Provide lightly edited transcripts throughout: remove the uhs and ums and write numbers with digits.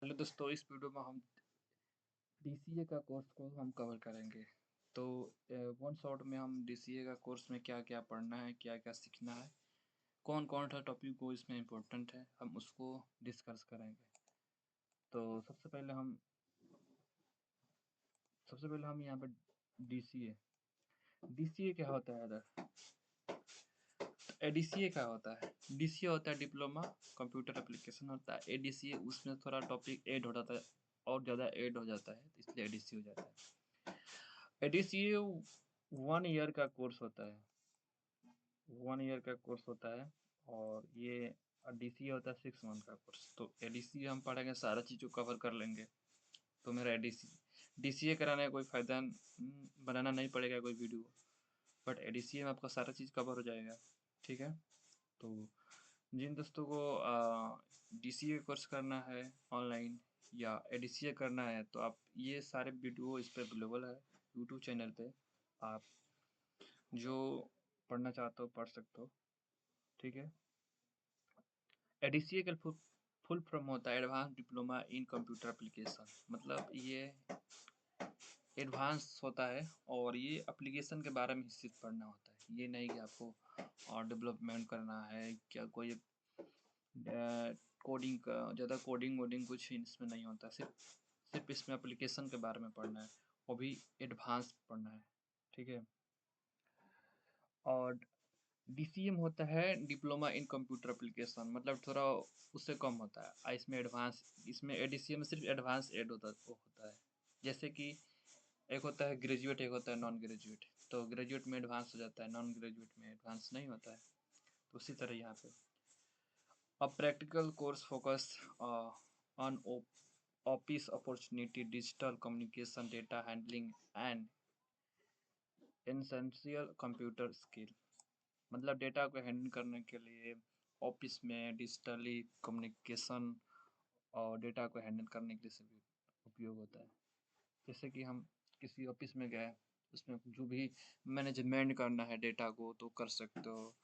Hello दोस्तों, इस video में हम डीसीए का कोर्स को हम कवर करेंगे। तो वन शॉट में हम डीसीए का कोर्स में क्या क्या पढ़ना है, क्या क्या सीखना है, कौन कौन सा टॉपिक को इसमें इम्पोर्टेंट है, हम उसको डिस्कस करेंगे। तो सबसे पहले हम यहाँ पे डीसीए डीसीए क्या होता है अदर। एडीसीए क्या होता है? डीसीए होता है डिप्लोमा कंप्यूटर एप्लीकेशन होता है। एडीसीए उसमें थोड़ा टॉपिक ऐड हो जाता है और ज़्यादा ऐड हो जाता है, तो इसलिए एडीसीए हो जाता है। एडीसीए 1 ईयर का कोर्स होता है। 1 ईयर का कोर्स होता है और ये डीसीए होता है 6 मंथ का कोर्स। तो एडीसीए हम पढ़ेंगे, सारा चीज़ को कवर कर लेंगे। तो मेरा एडीसी डीसीए कराने का कोई फ़ायदा बनाना नहीं पड़ेगा कोई वीडियो, बट एडीसीए में आपका सारा चीज़ कवर हो जाएगा। ठीक है। तो जिन दोस्तों को डीसीए कोर्स करना है ऑनलाइन या एडीसीए करना है, तो आप ये सारे वीडियो इस पर अवेलेबल है यूट्यूब चैनल पे। आप जो पढ़ना चाहते हो पढ़ सकते हो। ठीक है। एडीसीए का फुल फॉर्म होता है advance diploma in computer application. मतलब ये एडवांस होता है और ये एप्लीकेशन के बारे में सिर्फ पढ़ना होता है। ये नहीं कि आपको और डेवलपमेंट करना है, क्या कोई कोडिंग का ज़्यादा कोडिंग वोडिंग कुछ इसमें नहीं होता। सिर्फ इसमें एप्लीकेशन के बारे में पढ़ना है, वो भी एडवांस पढ़ना है। ठीक है। और डीसीएम होता है डिप्लोमा इन कंप्यूटर एप्लीकेशन, मतलब थोड़ा उससे कम होता है। इसमें एडवांस, इसमें एडीसीएम में सिर्फ एडवांस एड होता है। जैसे कि एक होता है ग्रेजुएट, एक होता है नॉन ग्रेजुएट। तो ग्रेजुएट में एडवांस हो जाता है, नॉन ग्रेजुएट में एडवांस नहीं होता है। तो उसी तरह यहाँ पे A practical course focused on office opportunity, digital communication, data handling and essential computer skill। मतलब डेटा को हैंडल करने के लिए ऑफिस में डिजिटली कम्युनिकेशन और डेटा को हैंडल करने के लिए सभी उपयोग होता है। जैसे कि हम किसी ऑफिस में गए, उसमें जो भी मैनेजमेंट करना है डेटा को तो कर सकते हो।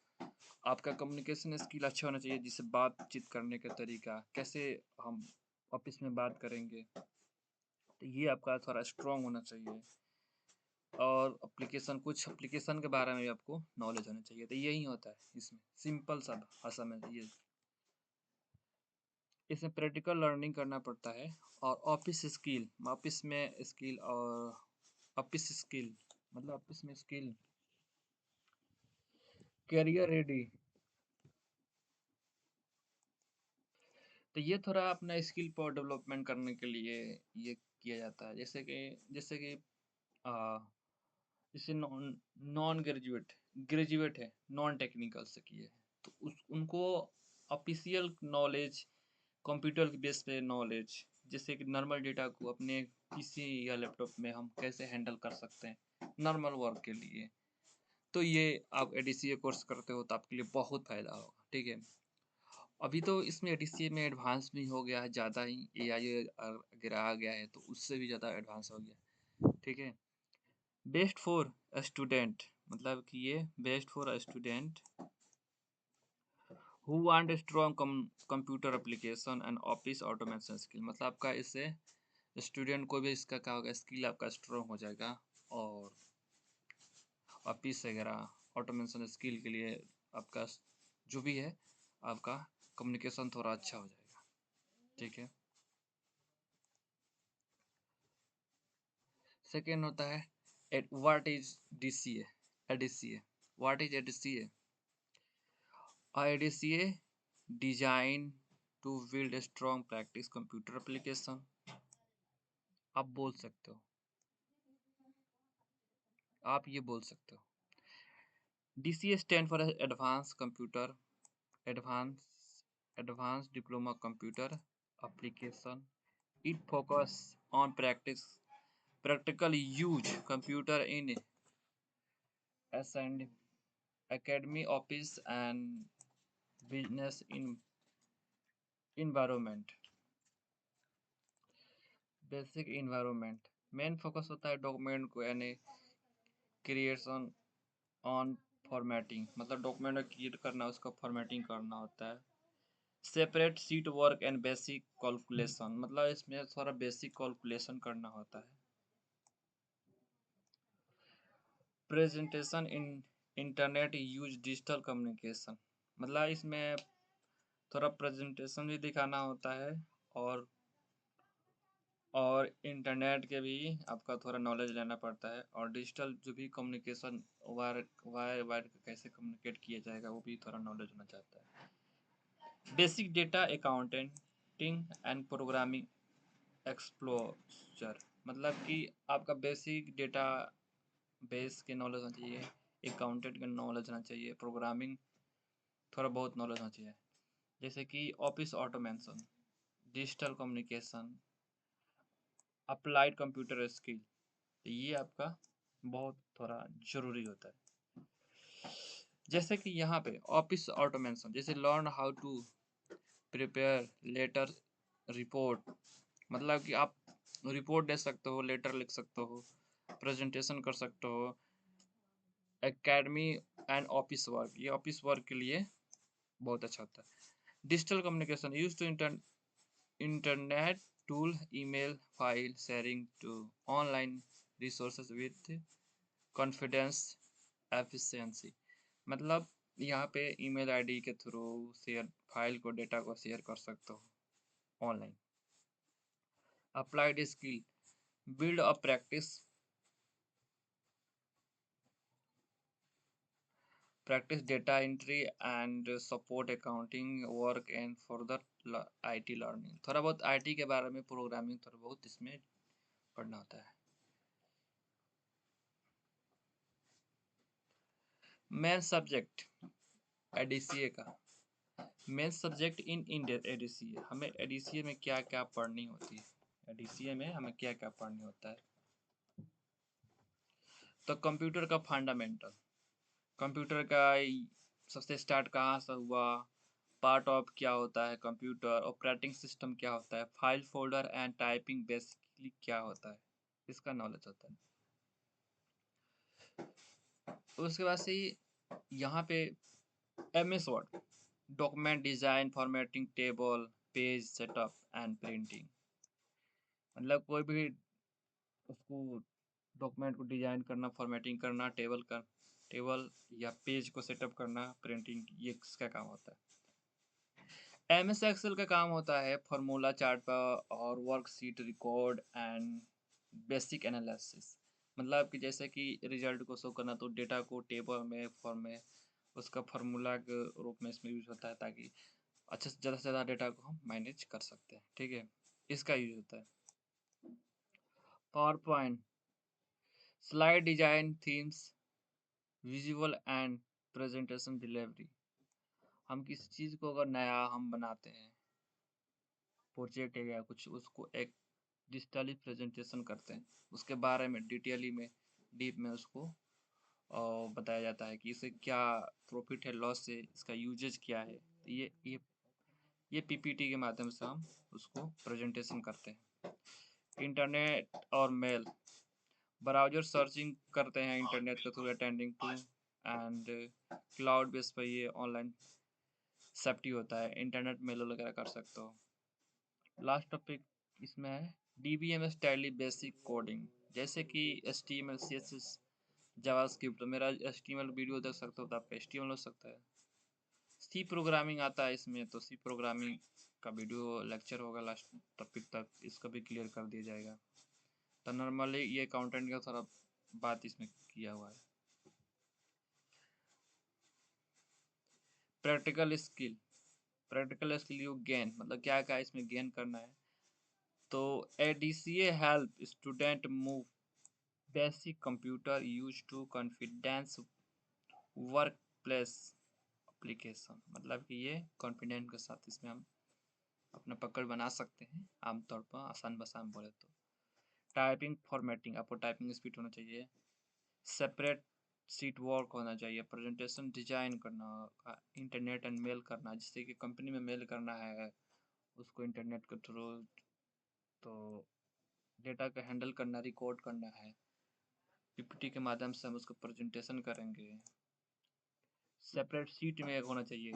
आपका कम्युनिकेशन स्किल अच्छा होना चाहिए, जिससे बातचीत करने का तरीका कैसे हम ऑफिस में बात करेंगे, तो ये आपका थोड़ा स्ट्रांग होना चाहिए। और कुछ एप्लीकेशन के बारे में भी आपको नॉलेज होना चाहिए। तो यही होता है इसमें, सिंपल सा भाषा में ये। इसमें प्रैक्टिकल लर्निंग करना पड़ता है और ऑफिस में स्किल और ऑफिस स्किल मतलब ऑफिस में स्किल कैरियर रेडी। तो ये थोड़ा अपना स्किल पर डेवलपमेंट करने के लिए ये किया जाता है। जैसे कि आ, जैसे नॉन नॉन ग्रेजुएट ग्रेजुएट है, नॉन टेक्निकल से किए हैं, तो उनको ऑफिशियल नॉलेज, कंप्यूटर के बेस पे नॉलेज, जैसे कि नॉर्मल डेटा को अपने पीसी या लैपटॉप में हम कैसे हैंडल कर सकते हैं नॉर्मल वर्क के लिए। तो ये आप एडीसीए कोर्स करते हो तो आपके लिए बहुत फ़ायदा होगा। ठीक है। अभी तो इसमें एडीसीए में एडवांस भी हो गया है ज़्यादा ही, एआई वगैरह आ गया है, तो उससे भी ज़्यादा एडवांस हो गया। ठीक है। बेस्ट फॉर स्टूडेंट, मतलब कि ये best for student who want strong computer application and office automation skill. मतलब आपका इससे स्टूडेंट को भी इसका क्या होगा, स्किल आपका स्ट्रॉन्ग हो जाएगा और ऑफिस वगैरह ऑटोमेशन स्किल के लिए आपका जो भी है, आपका कम्युनिकेशन थोड़ा अच्छा हो जाएगा। ठीक है। सेकेंड होता है what is DCA ADCA. What is ADCA? ADCA design to build strong practice computer application. आप बोल सकते हो, आप ये बोल सकते हो। DCA stand for advance computer advance advance diploma computer application. It focus on practical use computer in and academy office and business environment। Basic environment main focus होता है डॉक्यूमेंट को यानी क्रिएशन ऑन फॉर्मेटिंग, मतलब document create करना, उसका formatting करना होता है। Separate seat work and basic calculation, मतलब इसमें थोड़ा बेसिक कैलकुलेशन करना होता है। प्रेजेंटेशन इन इंटरनेट यूज डिजिटल कम्युनिकेशन, मतलब इसमें थोड़ा प्रेजेंटेशन भी दिखाना होता है, और इंटरनेट के भी आपका थोड़ा नॉलेज लेना पड़ता है, और डिजिटल जो भी कम्युनिकेशन वायर वायर वायर कैसे कम्युनिकेट किया जाएगा वो भी थोड़ा नॉलेज होना चाहता है। Basic data accounting and programming एक्सप्लोजर, मतलब कि आपका बेसिक डेटा बेस के नॉलेज होना चाहिए, अकाउंटेंट का नॉलेज होना चाहिए, प्रोग्रामिंग थोड़ा बहुत नॉलेज होना चाहिए, जैसे कि office automation, digital communication, applied computer skill, तो ये आपका बहुत थोड़ा ज़रूरी होता है। जैसे कि यहाँ पे ऑफिस ऑटोमेशन, जैसे learn how to prepare letter report, मतलब कि आप रिपोर्ट दे सकते हो, लेटर लिख सकते हो, प्रेजेंटेशन कर सकते हो। एकेडमी एंड ऑफिस वर्क, ये ऑफिस वर्क के लिए बहुत अच्छा होता है। Digital communication use to internet tool, email, file sharing to online resources with confidence efficiency, मतलब यहाँ पे ईमेल आईडी के थ्रू शेयर फाइल को, डेटा को शेयर कर सकते हो online. Applied skill build a practice data entry and support accounting work and further IT learning, थोड़ा बहुत आईटी के बारे में, प्रोग्रामिंग थोड़ा बहुत इसमें पढ़ना होता है। मेन सब्जेक्ट एडीसीए का, main subject in Indian ADCA, हमें एडीसीए में क्या क्या पढ़नी होती है, एडीसीए में हमें क्या क्या पढ़नी होता है। तो कंप्यूटर का फंडामेंटल, कंप्यूटर का सबसे स्टार्ट कहाँ से हुआ, पार्ट ऑफ क्या होता है कंप्यूटर, ऑपरेटिंग सिस्टम क्या होता है, file folder and typing basically क्या होता है, इसका नॉलेज होता है। उसके बाद से यहाँ पे M S word, document design, formatting, table, page setup and printing, मतलब कोई भी उसको डॉक्यूमेंट को डिजाइन करना, फॉर्मेटिंग करना, टेबल या पेज को सेटअप करना, प्रिंटिंग, ये किसका काम होता है। एम एस एक्सेल का काम होता है फार्मूला चार्ट पर और worksheet record and basic analysis, मतलब कि जैसे कि रिजल्ट को शो करना, तो डेटा को टेबल में फॉर्म में उसका फार्मूला के रूप में इसमें यूज होता है, ताकि अच्छे से ज़्यादा डेटा को हम मैनेज कर सकते हैं, ठीक है, इसका यूज होता है। Power point, slide design, themes, visual and presentation delivery, हम किसी चीज़ को अगर नया हम बनाते हैं, प्रोजेक्ट है या कुछ, उसको एक डिजिटली प्रेजेंटेशन करते हैं, उसके बारे में डिटेली में डीप में उसको बताया जाता है कि इसे क्या प्रॉफिट है, लॉस है, इसका यूजेज क्या है, तो ये पीपीटी के माध्यम से हम उसको प्रेजेंटेशन करते हैं। इंटरनेट और मेल, ब्राउजर सर्चिंग करते हैं इंटरनेट के through, attending to and cloud base पर ये ऑनलाइन सेफ्टी होता है, इंटरनेट मेल वगैरह कर सकते हो। लास्ट टॉपिक इसमें है डीबीएमएस टैली बेसिक कोडिंग, जैसे कि एचटीएमएल सीएसएस जावास्क्रिप्ट, तो मेरा एचटीएमएल वीडियो देख सकते हो तो आपका एचटीएमएल हो सकता है। सी प्रोग्रामिंग आता है इसमें, तो सी प्रोग्रामिंग का वीडियो लेक्चर होगा लास्ट टॉपिक तक, इसका भी क्लियर कर दिया जाएगा। तो नॉर्मली ये अकाउंटेंट का थोड़ा बात इसमें किया हुआ है। Practical skill, practical skill you gain, मतलब क्या क्या इसमें गेन करना है। तो ADCA help student move basic computer use to confidence work place application, मतलब कि ये कॉन्फिडेंस के साथ इसमें हम अपना पकड़ बना सकते हैं, आमतौर पर आसान बसान बोले तो। टाइपिंग फॉर्मेटिंग, आपको टाइपिंग स्पीड होना चाहिए, सेपरेट सीट वर्क होना चाहिए, प्रेजेंटेशन डिजाइन करना, इंटरनेट एंड मेल करना, जिससे कि कंपनी में मेल करना है उसको इंटरनेट के थ्रू, तो डेटा का हैंडल करना, रिकॉर्ड करना है, पीपीटी के माध्यम से हम उसको प्रेजेंटेशन करेंगे। सेपरेट सीट में एक होना चाहिए,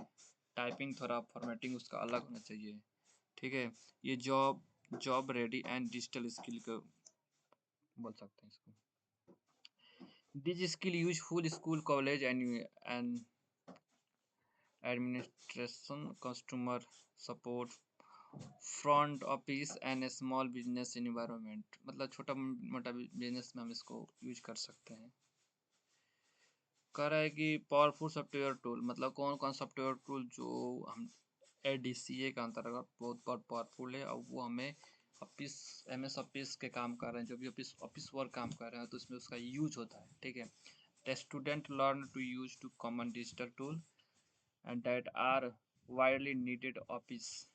टाइपिंग थोड़ा फॉर्मेटिंग उसका अलग होना चाहिए, ठीक है। ये job ready and digital skill को बोल सकते हैं इसको। This skill useful school college and administration customer support front office and small business environment, मतलब छोटा मोटा बिजनेस में हम इसको यूज कर सकते हैं। कह रहा है कि पावरफुल सॉफ्टवेयर टूल, मतलब कौन कौन सॉफ्टवेयर टूल जो हम एडीसीए के अंतर्गत बहुत बहुत पावरफुल है, और वो हमें ऑफिस एमएस ऑफिस के काम कर रहे हैं, जो भी ऑफिस ऑफिस वर्क काम कर रहे हैं तो उसमें उसका यूज होता है, ठीक है। The student learn to use to common digital tool and that are widely needed office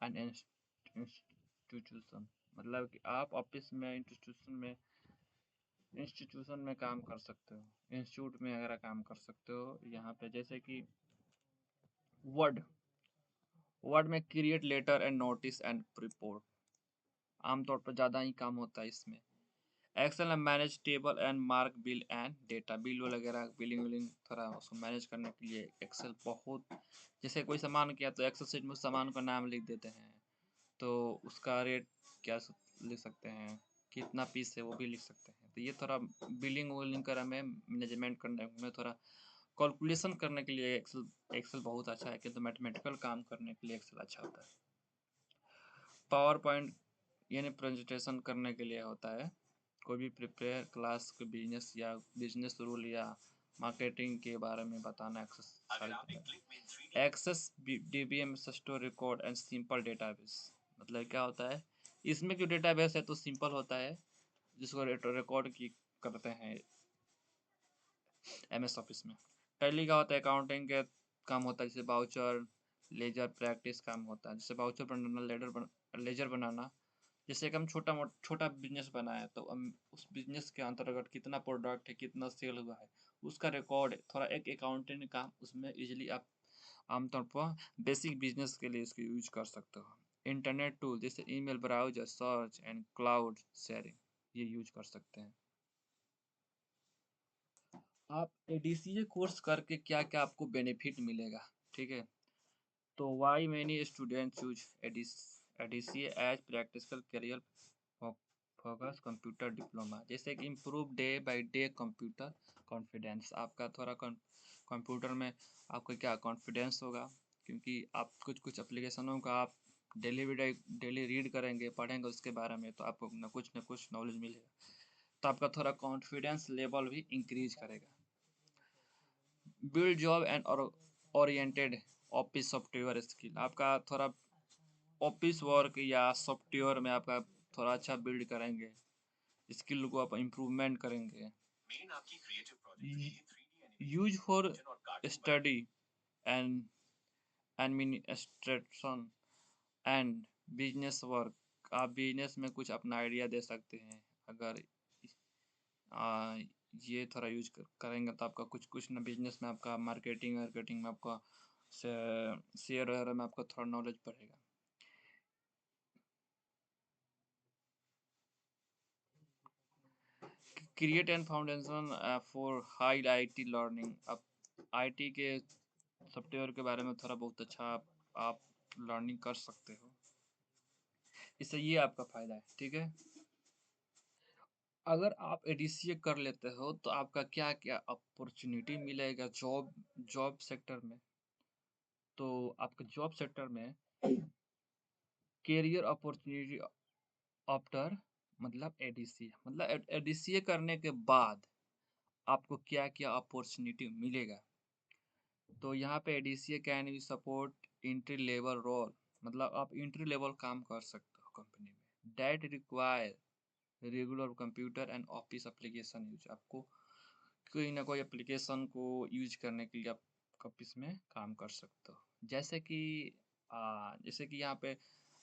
and institution, मतलब कि आप ऑफिस में इंस्टीट्यूशन में काम कर सकते हो, इंस्टीट्यूट में अगर काम कर सकते हो। यहाँ पे जैसे कि वर्ड वर्ड में create letter and notice and report, आमतौर पर ज़्यादा ही काम होता है इसमें। एक्सेल में manage table and mark bill and data, bill वगैरह बिलिंग विलिंग थोड़ा उसको मैनेज करने के लिए एक्सेल बहुत, जैसे कोई सामान किया तो एक्सेल शीट में उस सामान का नाम लिख देते हैं, तो उसका रेट क्या लिख सकते हैं, कितना पीस है वो भी लिख सकते हैं। तो ये थोड़ा बिलिंग विलिंग कर हमें मैनेजमेंट करने में थोड़ा कैलकुलेशन करने के लिए एक्सेल एक्सेल बहुत अच्छा है, किंतु मैथमेटिकल काम करने के लिए एक्सेल अच्छा होता है। पावर पॉइंट यानी प्रेजेंटेशन करने के लिए होता है, कोई भी प्रिपेयर क्लास के बिजनेस रूल या मार्केटिंग के बारे में बताना access access DBM store record and simple database, मतलब क्या होता है इसमें जो डेटाबेस है तो सिंपल होता है, जिसको रिकॉर्ड की करते हैं एमएस ऑफिस में। टैली का होता है अकाउंटिंग के काम होता है, जैसे बाउचर लेजर प्रैक्टिस काम होता है, जैसे बाउचर बनाना लेजर बनाना, जैसे कि हम छोटा बिजनेस बनाए तो हम उस बिजनेस के अंतर्गत कितना प्रोडक्ट है कितना सेल हुआ है उसका रिकॉर्ड, थोड़ा एक अकाउंटेंट काम उसमें इजीली आप आमतौर पर बेसिक बिजनेस के लिए इसको यूज कर सकते हो। इंटरनेट टूल जैसे email browser search and cloud sharing ये यूज कर सकते हैं। आप एडीसीए कोर्स करके क्या क्या आपको बेनिफिट मिलेगा, ठीक है। तो why many student choose ADCA as practical career focus computer diploma, जैसे कि improve day by day computer confidence, आपका थोड़ा कंप्यूटर में आपका क्या कॉन्फिडेंस होगा, क्योंकि आप कुछ कुछ एप्लीकेशनों का आप डेली रीड करेंगे पढ़ेंगे उसके बारे में, तो आपको न कुछ नॉलेज मिलेगा, तो आपका थोड़ा कॉन्फिडेंस लेवल भी इंक्रीज करेगा। Build job and oriented office software skill, आपका थोड़ा ऑफिस वर्क या सॉफ्टवेयर में आपका थोड़ा अच्छा बिल्ड करेंगे, स्किल को आप इम्प्रूवमेंट करेंगे। Use for study and administration and business work, आप बिजनेस में कुछ अपना आइडिया दे सकते हैं, अगर आ, ये थोड़ा करेंगे तो आपका कुछ कुछ ना बिजनेस में आपका मार्केटिंग मार्केटिंग में आपका शेयर वगैरह में आपका थोड़ा नॉलेज बढ़ेगा। Create and foundation for high IT learning, अब आईटी के सॉफ्टवेयर के बारे में थोड़ा बहुत अच्छा आप लर्निंग कर सकते हो, इससे ये आपका फायदा है, ठीक है। अगर आप एडीसीए कर लेते हो तो आपका क्या क्या अपॉर्चुनिटी मिलेगा जॉब सेक्टर में, तो आपके जॉब सेक्टर में कैरियर अपॉर्चुनिटी आफ्टर, मतलब एडीसीए, मतलब एडीसीए करने के बाद आपको क्या क्या अपॉर्चुनिटी मिलेगा। तो यहाँ पे ADCA can you support entry level role, मतलब आप इंट्री लेवल काम कर सकते हो कंपनी में, that require regular computer and office application use, आपको कोई ना कोई एप्लीकेशन को यूज करने के लिए आप ऑफिस में काम कर सकते हो। जैसे कि यहाँ पे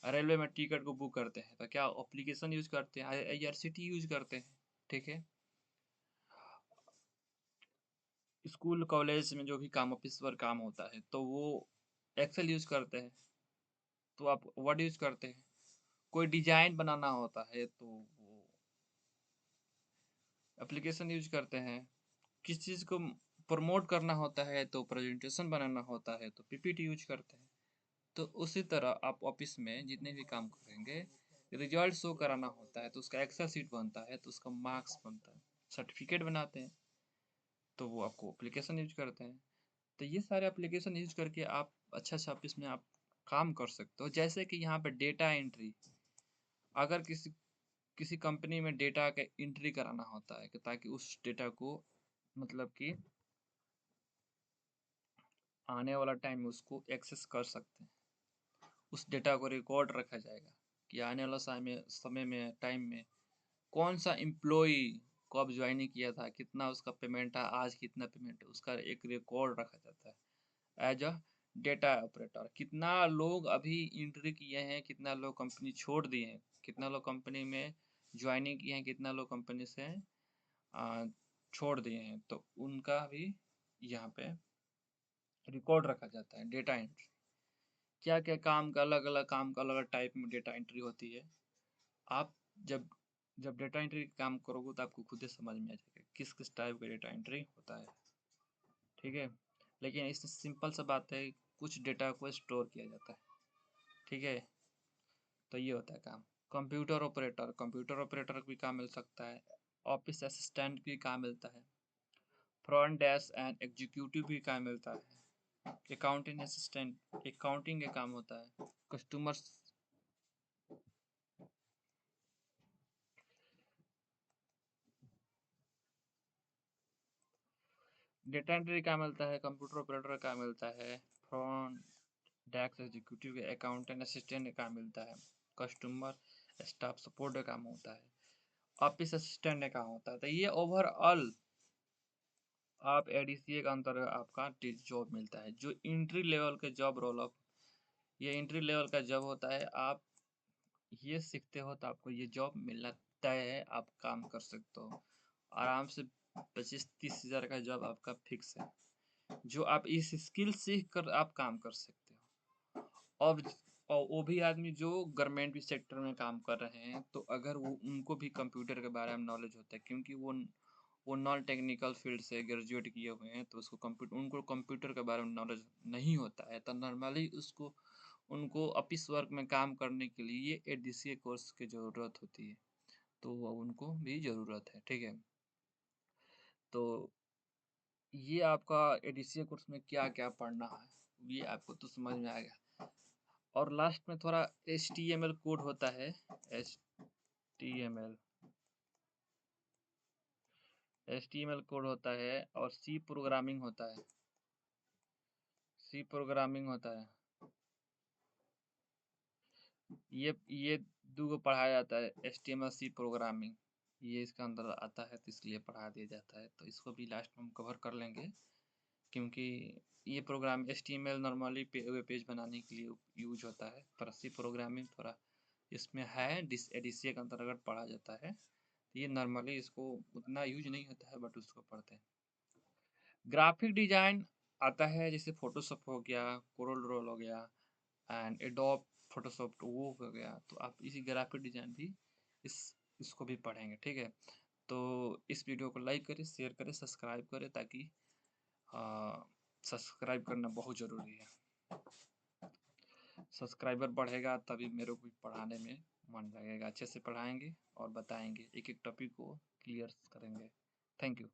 रेलवे में टिकट को बुक करते हैं तो क्या एप्लीकेशन यूज करते हैं, आईआरसीटी यूज करते हैं, ठीक है। स्कूल कॉलेज में जो भी काम ऑफिस पर काम होता है तो वो एक्सेल यूज करते हैं, तो आप वर्ड यूज करते हैं, कोई डिजाइन बनाना होता है तो वो एप्लीकेशन यूज करते हैं, किस चीज़ को प्रमोट करना होता है तो प्रेजेंटेशन बनाना होता है तो पीपीटी यूज करते हैं। तो उसी तरह आप ऑफिस में जितने भी काम करेंगे, रिजल्ट शो कराना होता है तो उसका एक्सेल शीट बनता है, तो उसका मार्क्स बनता है, सर्टिफिकेट बनाते हैं, तो वो आपको एप्लीकेशन यूज करते हैं। तो ये सारे एप्लीकेशन यूज करके आप अच्छा अच्छा ऑफिस में आप काम कर सकते हो। जैसे कि यहाँ पे डेटा एंट्री, अगर किसी किसी कंपनी में डेटा का एंट्री कराना होता है कि ताकि उस डेटा को मतलब कि आने वाला टाइम में उसको एक्सेस कर सकते हैं, उस डेटा को रिकॉर्ड रखा जाएगा कि आने वाला समय में टाइम में कौन सा एम्प्लॉई कब ज्वाइनिंग किया था, कितना उसका पेमेंट है, आज कितना पेमेंट है, उसका एक रिकॉर्ड रखा जाता है एज अ डेटा ऑपरेटर। कितना लोग अभी एंट्री किए हैं, कितना लोग कंपनी छोड़ दिए हैं, कितना लोग कंपनी में ज्वाइनिंग किए हैं, कितना लोग कंपनी से छोड़ दिए हैं, तो उनका भी यहाँ पे रिकॉर्ड रखा जाता है। डेटा एंट्री क्या क्या काम का अलग अलग काम का अलग अलग टाइप में डेटा एंट्री होती है। आप जब जब डेटा एंट्री काम करोगे तो आपको खुद ही समझ में आ जाएगा किस किस टाइप का डेटा एंट्री होता है, ठीक है। लेकिन इसमें सिंपल सा बात है, कुछ डेटा को स्टोर किया जाता है, ठीक है। तो ये होता है काम। कंप्यूटर ऑपरेटर भी काम मिल सकता है, ऑफिस असिस्टेंट भी काम मिलता है, फ्रंट डेस्क एंड एग्जीक्यूटिव भी काम मिलता है, अकाउंटिंग असिस्टेंट अकाउंटिंग का काम होता है, कस्टमर डेटा एंट्री का मिलता है, कंप्यूटर ऑपरेटर का मिलता है, फ्रंट डेस्क एग्जीक्यूटिव के अकाउंटेंट असिस्टेंट का काम मिलता है, कस्टमर स्टाफ सपोर्ट का काम होता है, ऑफिस असिस्टेंट का काम होता है। तो ये ओवरऑल आप एडीसीए के अंतर्गत आपका जॉब मिलता है। जो एंट्री लेवल के जॉब रोल अप, ये एंट्री लेवल का जॉब होता है, आप ये सीखते हो तो आपको ये जॉब मिलना तय है, आप काम कर सकते हो आराम से। 25-30 हज़ार का जॉब आपका फिक्स है, जो आप इस स्किल सीख कर आप काम कर सकते हो। और और वो भी आदमी जो गवर्नमेंट भी सेक्टर में काम कर रहे हैं, तो अगर वो उनको भी कंप्यूटर के बारे में नॉलेज होता है, क्योंकि वो नॉन टेक्निकल फील्ड से ग्रेजुएट किए हुए हैं, तो उनको कंप्यूटर के बारे में नॉलेज नहीं होता है, तो नॉर्मली उसको उनको ऑफिस वर्क में काम करने के लिए एडीसीए कोर्स की ज़रूरत होती है, तो वो उनको भी ज़रूरत है, ठीक है। तो ये आपका एडीसीए कोर्स में क्या क्या पढ़ना है, ये आपको तो समझ में आएगा। और लास्ट में थोड़ा HTML कोड होता है, HTML HTML कोड होता है, और सी प्रोग्रामिंग होता है, सी प्रोग्रामिंग होता है। ये दो को पढ़ाया जाता है, HTML सी प्रोग्रामिंग, ये इसका अंदर आता है, तो इसलिए पढ़ा दिया जाता है। तो इसको भी लास्ट में हम कवर कर लेंगे, क्योंकि ये program HTML normally web page बनाने के लिए यूज होता है, पर सी प्रोग्रामिंग थोड़ा इसमें है, एडीसीए के अंतर्गत पढ़ा जाता है। ये नॉर्मली इसको उतना यूज नहीं होता है, बट उसको पढ़ते हैं। ग्राफिक डिजाइन आता है, जैसे फोटोशॉप हो गया, कोरल ड्रॉ हो गया, एंड एडोब फोटोशॉप वो हो गया, तो आप इसी ग्राफिक डिजाइन भी इस इसको भी पढ़ेंगे, ठीक है। तो इस वीडियो को लाइक करें, शेयर करें, सब्सक्राइब करें, ताकि सब्सक्राइब करना बहुत ज़रूरी है। सब्सक्राइबर बढ़ेगा तभी मेरे को भी पढ़ाने में मन लगेगा, अच्छे से पढ़ाएंगे और बताएंगे, एक एक टॉपिक को क्लियर करेंगे। Thank you.